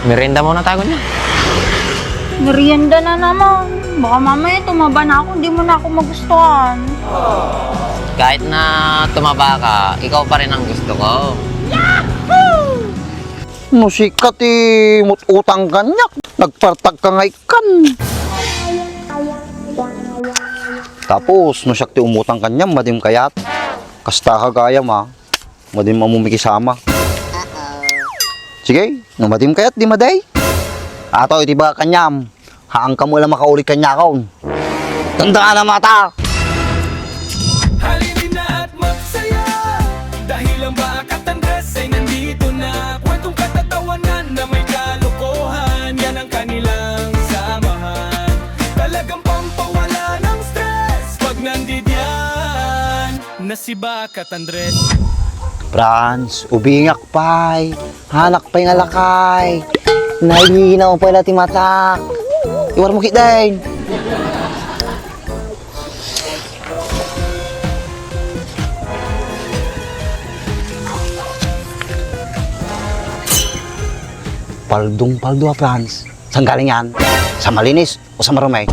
Merienda muna tayo niya. Merienda na naman. Baka mamaya tumaba na ako, hindi mo na ako magustuhan. Kahit na tumaba ka, ikaw pa rin ang gusto ko. Musikat utang kanyak. Nagpartag ka nga ikan. Tapos, no siya umutang kanyam, madim kayat. Kasta ka gaya ma, madim mamumikisama. Sige, no madim kayat, di maday. Ato, iti ba kanyam, haang ka mo lang makaulit kanya kaon. Tandaan na mata! Halinin na at magsaya dahil ang Bakat Andres ay nandito na. Kwentong katatawanan na may kalokohan, yan ang kanilang samahan. Talagang pampawala ng stress pag nandidyan na si Bakat Andres. Franz, ubingak pa'y, hanak pa'y nga lakay. Nahihinaw pa'y lati matak. Iwar mo kitain. Paldong-paldo Franz. Saan galing yan? Sa Malinis o sa Marumay?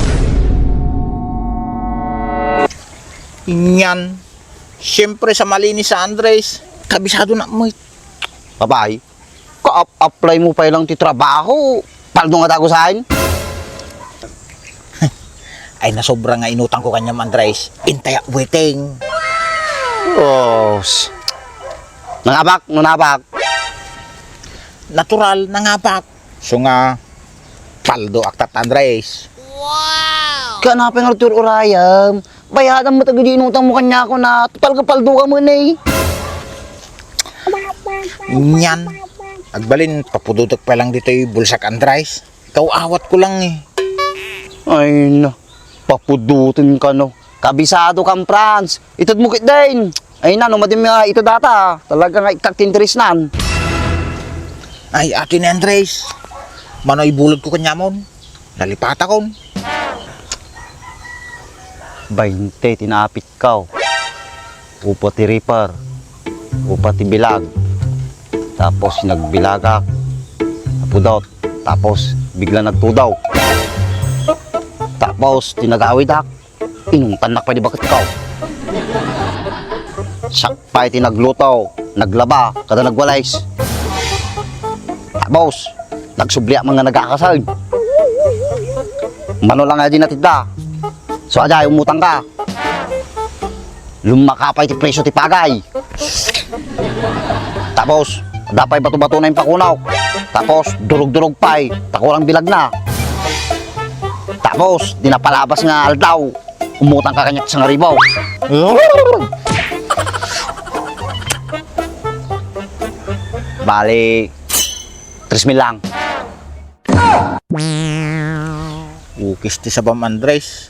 Inyan. Siyempre sa Malinis sa Andres. Kabisado na mo. Babay, ka-apply mo pa lang ti trabaho. Paldo nga tago saan? Ay nasobra nga inutang ko kanyang Andres. Intaya waiting. Oh. Nangabak, nunabak. Natural nangapak. So nga, paldo aktat Andres. Kanapin nga tur urayam. Bayadan mo taga inutang mo kanya ako na total ka paldo ka mo na eh. Inyan. Agbalin, papudutok pa lang dito yung bulsak Andres. Ikaw awat ko lang eh. Ay na, papudutin ka no. Kabisado kang Franz. Itod mo kit din. Ay na, numadim nga ito data. Talaga nga ikaktinteres nan. Ay, ate ni Andres. Manoy bulod ko kanya mo. Nalipata ko. 20, tinapit ka. Upa ti ripper. Upa ti bilag. Tapos nagbilagak. Napudot. Tapos bigla nagtudaw. Tapos tinagawidak. Inungtanak pa di bakit ka. Sakpay tinaglutaw. Naglaba. Kada nagwalays. Tapos nagsubliak mga nagkakasal. Mano lang nga din natida. So aja, umutang ka. Lumakapay ti preso ti pagay. Tapos, dapay bato-bato na yung pakunaw. Tapos, durog-durog pa'y, takulang bilag na. Tapos, dinapalabas nga aldaw. Umutang ka kanya sa ngaribaw. Bali, 3,000 lang. Ukis ti sabam Andres.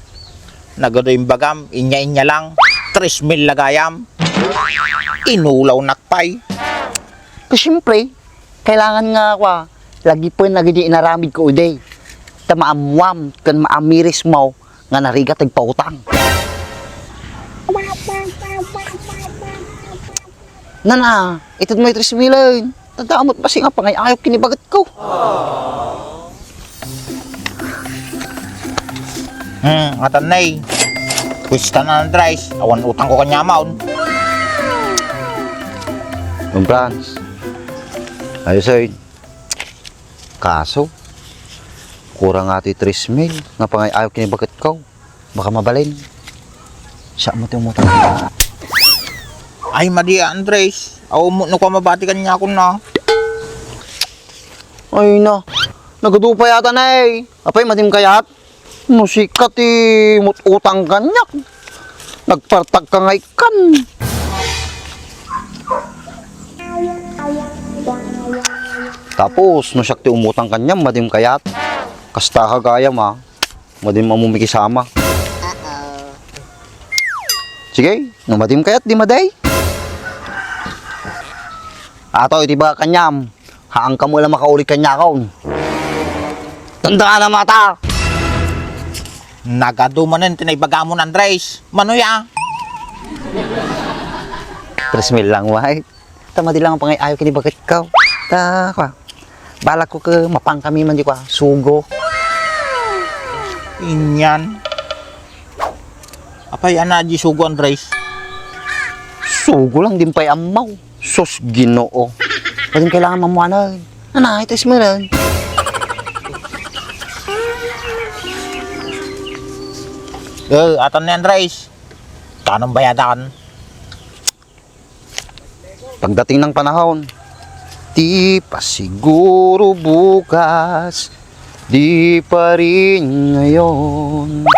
Nagado yung bagam, inya-inya lang. 3,000 lagayam. Inulaw nakpay. Kasi siyempre, kailangan nga ako, lagi po yung nagidi inaramid ko uday. Ta maamwam, kan maamiris mo, nga narigat nagpautang. Nana, itod mo yung 3,000. Tadamot pa siya nga pa ngayon, ayaw kinibagat ko. Atanay. Kwista na Andres. Awan utang ko kanya maun. Yung Franz, ayos ay, kaso, kurang ati 3,000, nga pa ngayon ayaw kinibagat ko. Baka mabalin. Siya mo tumutang. Ay madi Andres. Aw mo no ko mabati kanya ako na. Ay na, nagadupa yata na eh. Apay, matim kayat. Musikat utang kanyak. Nagpartag ka nga ikan. Tapos, no siya umutang kanyam, madim kayat. Kasta ka gaya ma, madim mamumikisama. Sige, no madim kayat, di maday. Ato, iti ba kanyam, haang ka mo lang makaulit kanya kaon. Tandaan na mata! Nagadumanan tinaybaga mo Andres. Manoya. 3,000 lang, wahit. Tama di lang ang pangay ayaw kinibagat ka. Ta, Balak ko ke mapang kami man di ko sugo. Inyan. Apay, ana di sugo, Andres. Sugo lang din pa'y amaw. Sus, ginoo. Pwede kailangan mamuanan. Nanay, ito ismeran. Atan ni Andres. Tanong bayadan. Pagdating ng panahon, di pa siguro bukas, di pa rin ngayon.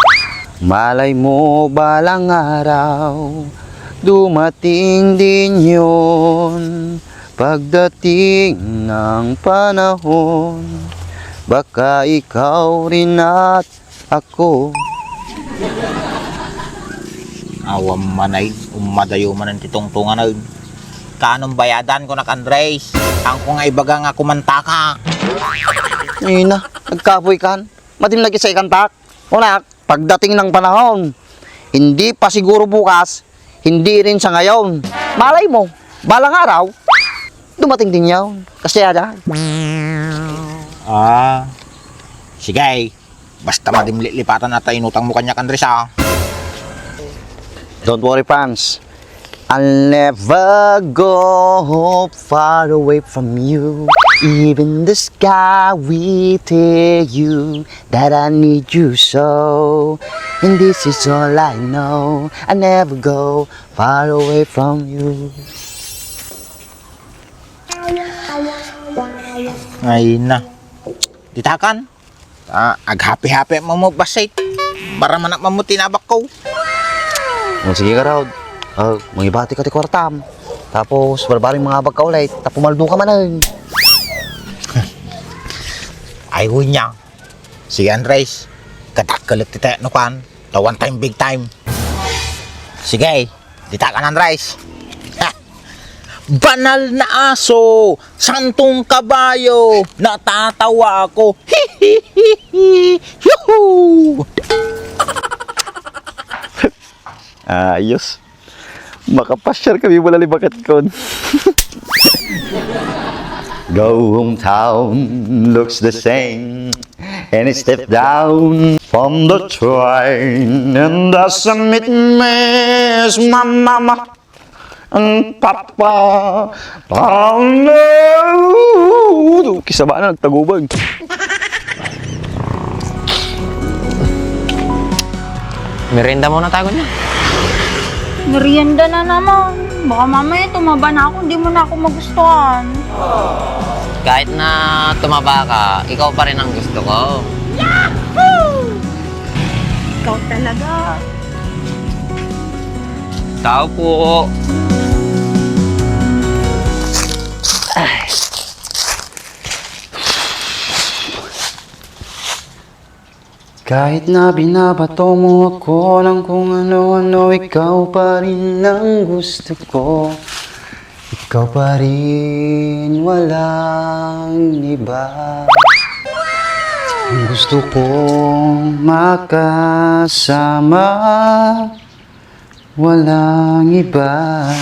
Malay mo balang araw, dumating din yun. Pagdating ng panahon, baka ikaw rin at ako. Awam manay, umadayo man ang titungtungan na. Kanong bayadan ko nak Andres. Ang ko nga ibaga nga kumanta ka. Ayun na, nagkapoy kan. Matim lagi sa ikantak. Unak, pagdating ng panahon, hindi pa siguro bukas, hindi rin sa ngayon. Malay mo, balang araw, dumating din yun. Kasi ada. Sige. Basta madimlipatan na tayo inutang mo kanya Andres ah. Don't worry, fans. I'll never go far away from you. Even the sky will tell you that I need you so. And this is all I know. I never go far away from you. Ay na. Ditakan. Ag-happy-happy mo mo basit. Para manak mo tinabak ko. Sige ka, Rod. Mangibati ka ti kwartam. Tapos, barbaring mga abag ka ulit. Tapos, maldo ka manan. Ay, niya. Sige, Andres. Katakalit tita, no kan? One time, big time. Sige, ditakan, Andres. Ha! Banal na aso, santong kabayo, natatawa ako. Hihihihi, yuhuu! Ayos. Makapasyar kami wala libakat kon. Go hometown looks the same, and it step down from the train, and doesn't meet miss my mama and papa. Oh no! Kisa ba na nagtagubag? Merienda muna tayo niya. Merienda na naman. Baka mamaya tumaba na ako, hindi mo na ako magustuhan. Kahit na tumaba ka, ikaw pa rin ang gusto ko. Ikaw talaga. Tao po. Kahit na binabato mo ako ng kung ano-ano, ikaw pa rin ang gusto ko. Ikaw pa rin, walang iba. Ang gusto kong makasama, walang iba.